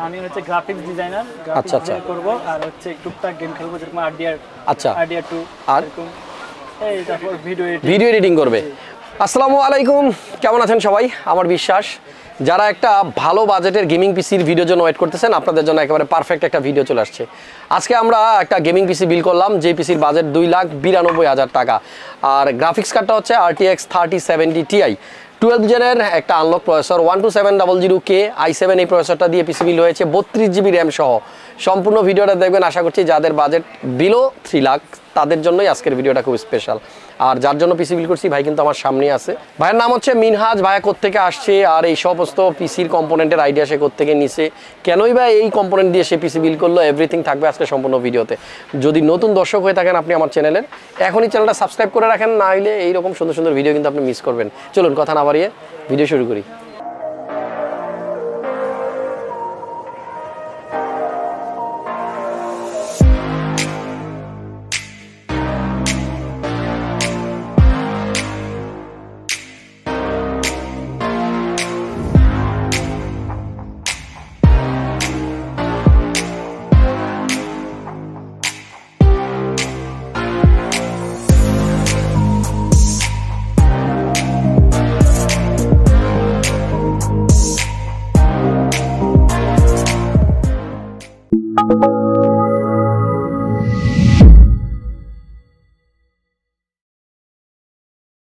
আমি হচ্ছে graphics designer, আচ্ছা আচ্ছা করব আর হচ্ছে টুকটাক গেম খেলবো, যেরকম আরডিআর। আচ্ছা, আরডিআর 2 আর এই তারপর ভিডিও এডিটিং করবে। আসসালামু আলাইকুম, কেমন আছেন সবাই? আমার বিশ্বাস যারা একটা ভালো বাজেটের গেমিং পিসির ভিডিওর জন্য ওয়েট করতেছেন, আপনাদের জন্য একেবারে পারফেক্ট একটা ভিডিও চলে আসছে। আজকে আমরা একটা গেমিং পিসি বিল করলাম, যে পিসির বাজেট 2,92,000 টাকা, আর গ্রাফিক্স কার্ডটা হচ্ছে RTX 3070ti 12 জেনের একটা আনলক প্রসেসর 12700K i7 এই প্রসেসরটা দিয়ে পিসি বিল হয়েছে 32GB র্যাম সহ। সম্পূর্ণ ভিডিওটা দেখবেন, আশা করছি যাদের বাজেট বিলো 3 লাখ তাদের জন্যই আজকের ভিডিওটা খুব স্পেশাল। আর যার জন্য পিসি বিল করছি ভাই কিন্তু আমার সামনেই আছে। ভাইয়ের নাম হচ্ছে মিনহাজ। ভাইয়া কোত্থেকে আসছে আর এই সমস্ত পিসির কম্পোনেন্টের আইডিয়া সে কোত্থেকে নিছে, কেনই বা এই কম্পোনেন্ট দিয়ে সে পিসি বিল করলো, এভরিথিং থাকবে আজকে সম্পূর্ণ ভিডিওতে। যদি নতুন দর্শক হয়ে থাকেন আপনি আমার চ্যানেলের, এখনই চ্যানেলটা সাবস্ক্রাইব করে রাখেন, না হলে এইরকম সুন্দর সুন্দর ভিডিও কিন্তু আপনি মিস করবেন। চলুন কথা না বাড়িয়ে ভিডিও শুরু করি।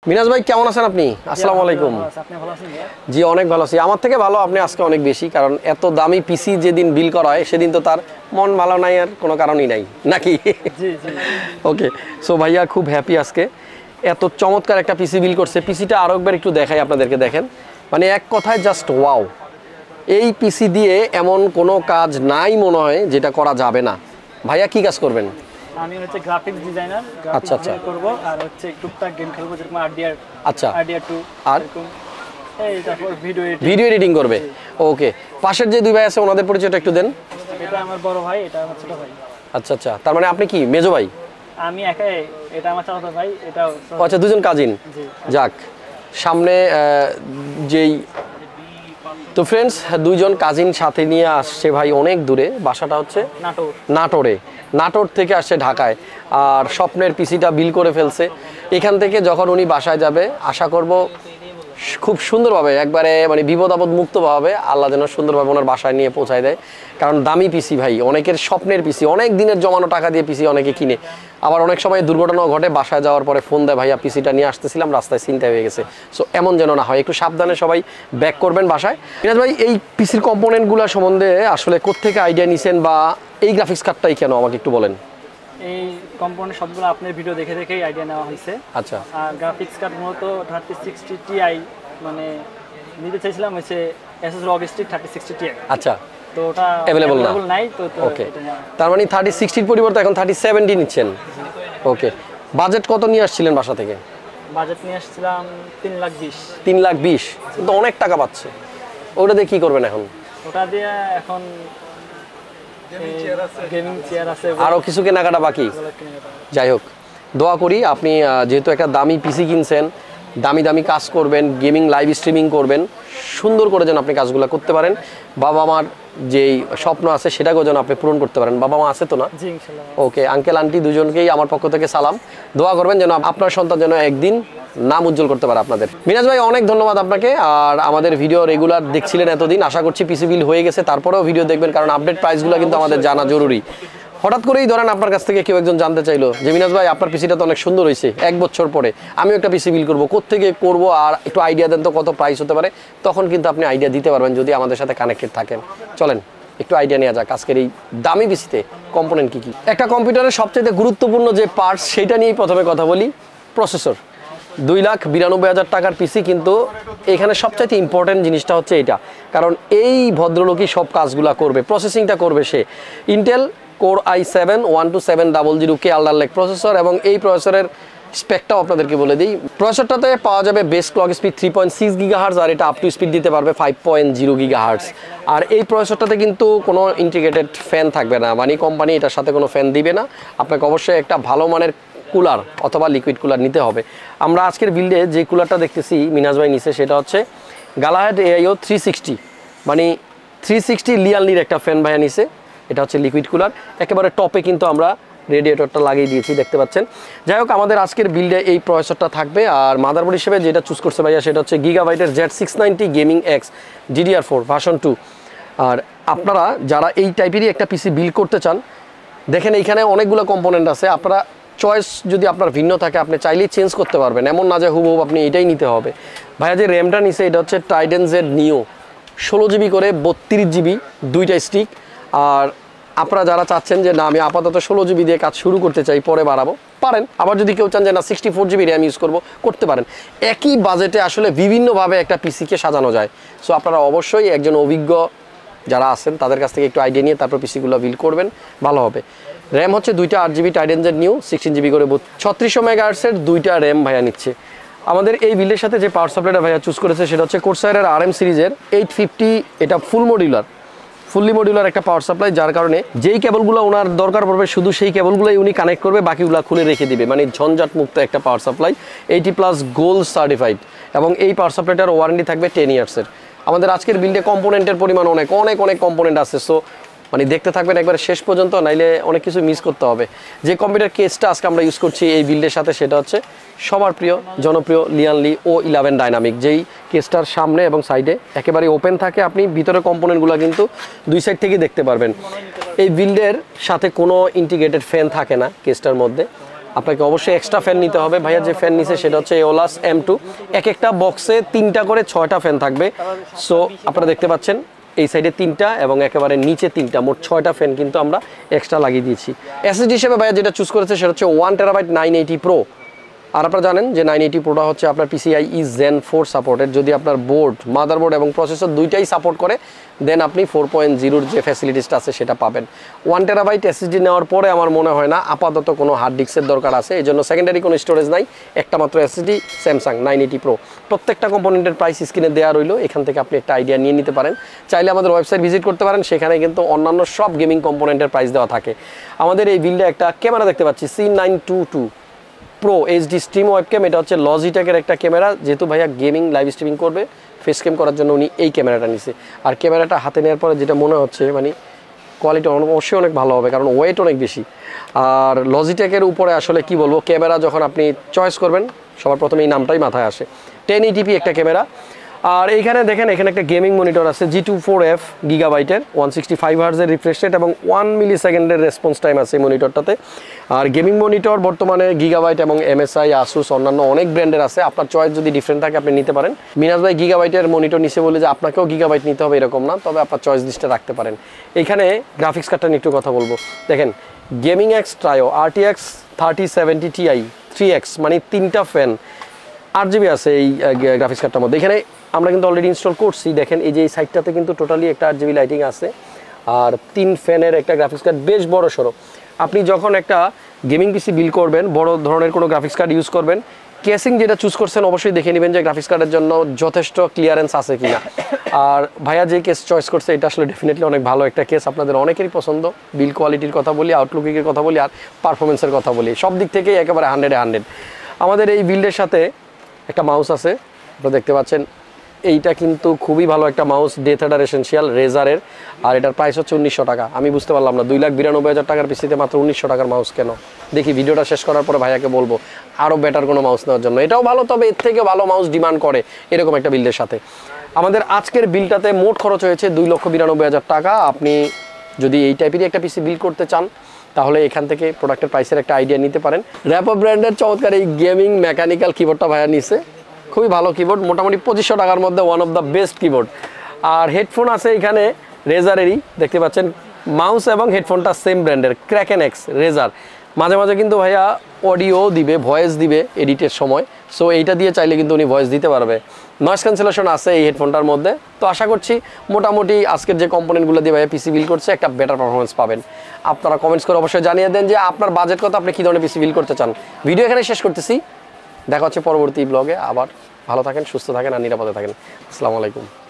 মিনাজ ভাই কেমন আছেন আপনি? আসসালামু আলাইকুম। আপনি ভালো আছেন? জি অনেক ভালো আছি, আমার থেকে ভালো আপনি আজকে অনেক বেশি, কারণ এত দামি পিসি যেদিন বিল করা হয় সেদিন তো তার মন ভালো নাই আর কোনো কারণই নাই নাকি? জি জি। ওকে, সো ভাইয়া খুব হ্যাপি আজকে, এত চমৎকার একটা পিসি বিল করছে। পিসিটা আরও একবার একটু দেখাই আপনাদেরকে, দেখেন মানে এক কথায় জাস্ট ওয়াও। এই পিসি দিয়ে এমন কোনো কাজ নাই মনে হয় যেটা করা যাবে না। ভাইয়া কি কাজ করবেন? আমি হচ্ছে গ্রাফিক্স ডিজাইনার, আচ্ছা আচ্ছা, করব আর হচ্ছে টুকটাক গেম খেলবো, যেরকম আরডিআর। আচ্ছা, আরডিআর 2 আর এই তারপর ভিডিও এডিটিং করবে। ওকে, পাশের যে দুই ভাই আছে ওনাদের পরিচয়টা একটু দেন। এটা আমার বড় ভাই, এটা আমার ছোট ভাই। আচ্ছা আচ্ছা, তার মানে আপনি কি মেজো ভাই? আমি একাই, এটা আমার চাচাতো ভাই, এটা আচ্ছা, দুজন কাজিন। যাক, সামনে যেই তো ফ্রেন্ডস দুইজন কাজিন সাথে নিয়ে আসছে ভাই অনেক দূরে, বাসাটা হচ্ছে নাটোরে, নাটোর থেকে আসছে ঢাকায়, আর স্বপ্নের পিসিটা বিল করে ফেলছে। এখান থেকে যখন উনি বাসায় যাবে আশা করব খুব সুন্দরভাবে, একবারে মানে বিপদ আপদ মুক্তভাবে আল্লাহ যেন সুন্দরভাবে ওনার বাসায় নিয়ে পৌঁছায় দেয়। কারণ দামি পিসি ভাই, অনেকের স্বপ্নের পিসি, অনেক দিনের জমানো টাকা দিয়ে পিসি অনেকে কিনে, আবার অনেক সময় দুর্ঘটনাও ঘটে, বাসায় যাওয়ার পরে ফোন দেয় ভাইয়া পিসিটা নিয়ে আসতেছিলাম রাস্তায় ছিনতাই হয়ে গেছে। সো এমন যেন না হয়, একটু সাবধানে সবাই ব্যাক করবেন বাসায়। মিনাজ ভাই এই পিসির কম্পোনেন্টগুলো সম্বন্ধে আসলে কোত্থেকে আইডিয়া নিছেন, বা এই গ্রাফিক্স কার্ডটাই কেন আমাকে একটু বলেন। এই কম্পোনেন্ট সবগুলো আপনার ভিডিও দেখে দেখেই আইডিয়া নেওয়া হয়েছে। আচ্ছা, আর গ্রাফিক্স কার্ড মূলত 3060ti মানে নিতে চাইছিলাম, হচ্ছে এসএস রগ স্টিক 3060ti। আচ্ছা, তো ওটা অ্যাভেলেবল নাই তো। ওকে, তার মানে 3060 পরিবর্তে এখন 3070 নিচ্ছেন। ওকে, বাজেট কত নিয়ে আসছিলেন বাসা থেকে? বাজেট নিয়ে আসছিলাম 3,20,000। 3,20,000 কিন্তু অনেক টাকা পাচ্ছে। ওটা দিয়ে কি করবেন এখন? ওটা দিয়ে এখন গেমিং চেয়ার আছে, আরও কিছু কেনাকাটা বাকি। যাই হোক, দোয়া করি আপনি যেহেতু একটা দামি পিসি কিনছেন, দামি দামি কাজ করবেন, গেমিং লাইভ স্ট্রিমিং করবেন, সুন্দর করে যেন আপনি কাজগুলো করতে পারেন। বাবা মার যেই স্বপ্ন আছে সেটাকেও যেন আপনি পূরণ করতে পারেন। বাবা মা আছে তো না? জি ইনশাআল্লাহ। ওকে, আঙ্কেল আন্টি দুজনকেই আমার পক্ষ থেকে সালাম। দোয়া করবেন যেন আপনার সন্তান যেন একদিন নাম উজ্জ্বল করতে পারে আপনাদের। মিনাজ ভাই অনেক ধন্যবাদ আপনাকে, আর আমাদের ভিডিও রেগুলার দেখছিলেন এতদিন, আশা করছি পিসি বিল হয়ে গেছে, তারপরেও ভিডিও দেখবেন, কারণ আপডেট প্রাইসগুলো কিন্তু আমাদের জানা জরুরি। হঠাৎ করেই ধরেন আপনার কাছ থেকে কেউ একজন জানতে চাইলো যে মিনাজ ভাই আপনার পিসিটা তো অনেক সুন্দর হয়েছে, 1 বছর পরে আমিও একটা পিসি বিল করবো, কোত্থেকে করবো আর একটু আইডিয়া দেন তো কত প্রাইস হতে পারে, তখন কিন্তু আপনি আইডিয়া দিতে পারবেন যদি আমাদের সাথে কানেক্টেড থাকেন। চলেন একটু আইডিয়া নেওয়া যাক আজকের এই দামি পিসিতে কম্পোনেন্ট কী কী। একটা কম্পিউটারের সবচেয়ে গুরুত্বপূর্ণ যে পার্টস সেইটা নিয়েই প্রথমে কথা বলি, প্রসেসর। 2,92,000 টাকার পিসি, কিন্তু এখানে সবচাইতে ইম্পর্টেন্ট জিনিসটা হচ্ছে এটা, কারণ এই ভদ্রলোকই সব কাজগুলো করবে, প্রসেসিংটা করবে সে। Intel core i7 12700K Alder Lake processor, এবং এই প্রসেসরের স্পেকটাও আপনাদেরকে বলে দিই। প্রসেসরটাতে পাওয়া যাবে বেস ক্লক স্পিড 3.6 GHz, আর এটা আপ টু স্পিড দিতে পারবে 5.0 GHz। আর এই প্রসেসরটাতে কিন্তু কোনো ইন্টিগ্রেটেড ফ্যান থাকবে না, মানে কোম্পানি এটার সাথে কোনো ফ্যান দিবে না, আপনাকে অবশ্যই একটা ভালো মানের কুলার অথবা লিকুইড কুলার নিতে হবে। আমরা আজকের বিল্ডে যে কুলারটা দেখতেছি মিনাজ ভাই নিচে, সেটা হচ্ছে গালাহেড AIO 360, মানে 360 লিয়ালনির একটা ফ্যান ভাইয়া নিছে, এটা হচ্ছে লিকুইড কুলার, একেবারে টপে কিন্তু আমরা রেডিয়েটরটা লাগিয়ে দিয়েছি দেখতে পাচ্ছেন। যাই হোক, আমাদের আজকের বিল্ডে এই প্রসেসরটা থাকবে। আর মাদারবোর্ড হিসেবে যেটা চুজ করছে ভাইয়া সেটা হচ্ছে গিগাবাইটের Z690 gaming x DDR4 version 2। আর আপনারা যারা এই টাইপেরই একটা পিসি বিল্ড করতে চান, দেখেন এইখানে অনেকগুলো কম্পোনেন্ট আছে, আপনারা চয়েস যদি আপনার ভিন্ন থাকে আপনি চাইলেই চেঞ্জ করতে পারবেন, এমন না যে হুবহু আপনি এটাই নিতে হবে। ভাইয়া যে র্যামটা নিছে এটা হচ্ছে টাইডেন জেড নিও 16 জিবি করে 32 জিবি দুইটা স্টিক। আর আপনারা যারা চাচ্ছেন যে না আমি আপাতত 16 জিবি দিয়ে কাজ শুরু করতে চাই, পরে বাড়াবো, পারেন। আবার যদি কেউ চান যে না 64 জিবি র্যাম ইউজ করবো, করতে পারেন। একই বাজেটে আসলে বিভিন্নভাবে একটা পিসিকে সাজানো যায়। সো আপনারা অবশ্যই একজন অভিজ্ঞ যারা আছেন তাদের কাছ থেকে একটু আইডিয়া নিয়ে তারপর পিসিগুলো বিল্ড করবেন, ভালো হবে। র্যাম হচ্ছে দুইটা 8 জিবি টাইডেন জেড নিউ 16 জিবি করে 3600 মেগাহার্টজের দুইটা র্যাম ভাইয়া নিচ্ছে। আমাদের এই বিল্ডের সাথে যে পাওয়ার সাপ্লাইটা ভাইয়া চুজ করেছে সেটা হচ্ছে কোর্সাইরের RM সিরিজের 850, এটা ফুললি মডিউলার একটা পাওয়ার সাপ্লাই, যার কারণে যেই কেবলগুলো ওনার দরকার পড়বে শুধু সেই কেবলগুলোই উনি কানেক্ট করবে, বাকিগুলো খুলে রেখে দিবে। মানে ঝঞ্ঝাট মুক্ত একটা পাওয়ার সাপ্লাই, 80+ গোল্ড সার্টিফাইড, এবং এই পাওয়ার সাপ্লাইটার ওয়ারেন্টি থাকবে 10 ইয়ার্সের। আমাদের আজকের বিল্ডে কম্পোনেন্টের পরিমাণ অনেক কম্পোনেন্ট আছে। সো মানে দেখতে থাকবেন একবার শেষ পর্যন্ত, নাইলে অনেক কিছু মিস করতে হবে। যে কম্পিউটার কেসটা আজকে আমরা ইউজ করছি এই বিল্ডের সাথে সেটা হচ্ছে সবার প্রিয় জনপ্রিয় লিয়ানলি O11 ডাইনামিক, যেই কেসটার সামনে এবং সাইডে একেবারে ওপেন থাকে, আপনি ভিতরে কম্পোনেন্টগুলো কিন্তু দুই সাইড থেকে দেখতে পারবেন। এই বিল্ডের সাথে কোনো ইন্টিগ্রেটেড ফ্যান থাকে না কেসটার মধ্যে, আপনাকে অবশ্যই এক্সট্রা ফ্যান নিতে হবে। ভাইয়া যে ফ্যান নিছে সেটা হচ্ছে এওলাস M2, এক একটা বক্সে 3টা করে 6টা ফ্যান থাকবে। সো আপনারা দেখতে পাচ্ছেন এই সাইডে 3টা এবং একেবারে নিচে 3টা, মোট 6টা ফ্যান কিন্তু আমরা এক্সট্রা লাগিয়ে দিয়েছি। এসএসডি হিসেবে ভাইয়া যেটা চুজ করেছে সেটা হচ্ছে 1 টেরাবাইট 980 প্রো। আর আপনারা জানেন যে 980 প্রোটা হচ্ছে আপনার PCIe Gen 4 সাপোর্টেড। যদি আপনার মাদারবোর্ড এবং প্রসেসর দুইটাই সাপোর্ট করে, দেন আপনি 4.0 যে ফ্যাসিলিটিসটা আছে সেটা পাবেন। 1 টেরাবাইট এসএসডি নেওয়ার পরে আমার মনে হয় না আপাতত কোনো হার্ড ডিস্কের দরকার আছে, এই জন্য সেকেন্ডারি কোনো স্টোরেজ নাই, একটা মাত্র এসএসডি স্যামসাং 980 প্রো। প্রত্যেকটা কম্পোনেন্টের প্রাইস স্ক্রিনে দেওয়া রইলো, এখান থেকে আপনি একটা আইডিয়া নিয়ে নিতে পারেন। চাইলে আমাদের ওয়েবসাইট ভিজিট করতে পারেন, সেখানে কিন্তু অন্যান্য সব গেমিং কম্পোনেন্টের প্রাইস দেওয়া থাকে। আমাদের এই বিল্ডে একটা ক্যামেরা দেখতে পাচ্ছি C922 pro HD stream webcam, এটা হচ্ছে লজিটেকের একটা ক্যামেরা। যেহেতু ভাইয়া গেমিং লাইভ স্ট্রিমিং করবে, ফেস ক্যাম করার জন্য উনি এই ক্যামেরাটা নিছে। আর ক্যামেরাটা হাতে নেওয়ার পরে যেটা মনে হচ্ছে মানে কোয়ালিটি অবশ্যই অনেক ভালো হবে, কারণ ওয়েট অনেক বেশি। আর লজিটেকের উপরে আসলে কি বলবো, ক্যামেরা যখন আপনি চয়েস করবেন সবার প্রথমে এই নামটাই মাথায় আসে। 1080p একটা ক্যামেরা। আর এইখানে দেখেন, এখানে একটা গেমিং মনিটর আছে G24F গিগাবাইটের, 165 হার্জের রিফ্রেশ রেট এবং 1 মিলি সেকেন্ডের রেসপন্স টাইম আছে এই মনিটরটাতে। আর গেমিং মনিটর বর্তমানে গিগাবাইট এবং MSI, আসুস, অন্যান্য অনেক ব্র্যান্ডের আছে। আপনার চয়েস যদি ডিফারেন্ট থাকে আপনি নিতে পারেন। মিনাজ ভাই গিগাবাইটের মনিটর নিচে বলে যে আপনাকেও গিগাবাইট নিতে হবে এরকম না, তবে আপনার চয়েস লিস্টে রাখতে পারেন। এইখানে গ্রাফিক্স কার্ডটা নিয়ে একটু কথা বলবো। দেখেন, gaming x trio RTX 3070ti 3X, মানে 3টা ফ্যান, 8 জিবি আছে এই গ্রাফিক্স কার্ডটার মধ্যে। এখানে আমরা কিন্তু অলরেডি ইনস্টল করছি। দেখেন এই যে এই সাইডটাতে কিন্তু টোটালি একটা 8 জিবি লাইটিং আছে, আর 3 ফ্যানের একটা গ্রাফিক্স কার্ড, বেশ বড় সড়ো। আপনি যখন একটা গেমিং পিসি বিল্ড করবেন, বড় ধরনের কোনো গ্রাফিক্স কার্ড ইউজ করবেন, কেসিং যেটা চুজ করছেন অবশ্যই দেখে নেবেন যে গ্রাফিক্স কার্ডের জন্য যথেষ্ট ক্লিয়ারেন্স আছে কিনা। আর ভাইয়া যে কেস চয়েস করছে এটা আসলে ডেফিনেটলি অনেক ভালো একটা কেস, আপনাদের অনেকেরই পছন্দ। বিল্ড কোয়ালিটির কথা বলি, আউটলুকিংয়ের কথা বলি, আর পারফরমেন্সের কথা বলি, সব দিক থেকেই একেবারে 100-এ 100। আমাদের এই বিল্ডের সাথে একটা মাউস আছে, আপনারা দেখতে পাচ্ছেন। এইটা কিন্তু খুবই ভালো একটা মাউস, ডেথ হেডার এসেনশিয়াল রেজারের, আর এটার প্রাইস হচ্ছে 1900 টাকা। আমি বুঝতে পারলাম না 2,92,000 টাকার পিসিতে মাত্র 1900 টাকার মাউস কেন। দেখি ভিডিওটা শেষ করার পরে ভাইয়াকে বলবো আরও বেটার কোনো মাউস নেওয়ার জন্য। এটাও ভালো, তবে এর থেকে ভালো মাউস ডিমান্ড করে এরকম একটা বিল্ডের সাথে। আমাদের আজকের বিলটাতে মোট খরচ হয়েছে 2,92,000 টাকা। আপনি যদি এই টাইপেরই একটা পিসি বিল্ড করতে চান তাহলে এখান থেকে প্রোডাক্টের প্রাইসের একটা আইডিয়া নিতে পারেন। র্যাপো ব্র্যান্ডের চমৎকার এই গেমিং মেকানিক্যাল কিবোর্ডটা ভাইয়া নিছে, খুবই ভালো কিবোর্ড, মোটামুটি 2500 টাকার মধ্যে one of the best keyboard. আর হেডফোন আছে এখানে রেজারেরই, দেখতে পাচ্ছেন। মাউস এবং হেডফোনটা সেম ব্র্যান্ডের, ক্র্যাকেন এক্স রেজার। মাঝে মাঝে কিন্তু ভাইয়া অডিও দিবে, ভয়েস দিবে এডিটের সময়, সো এইটা দিয়ে চাইলে কিন্তু উনি ভয়েস দিতে পারবে। নয়েজ ক্যান্সেলেশন আছে এই হেডফোনটার মধ্যে। তো আশা করছি মোটামুটি আজকের যে কম্পোনেন্টগুলো দিয়ে ভাইয়া পিসি বিল্ড করছে একটা বেটার পারফরমেন্স পাবেন। আপনারা কমেন্টস করে অবশ্যই জানিয়ে দেন যে আপনার বাজেট কত, আপনি কী ধরনের পিসি বিল্ড করতে চান। ভিডিও এখানে শেষ করতেছি, দেখা হচ্ছে পরবর্তী ব্লগে। আবার ভালো থাকেন, সুস্থ থাকেন আর নিরাপদে থাকেন। আসসালামু আলাইকুম।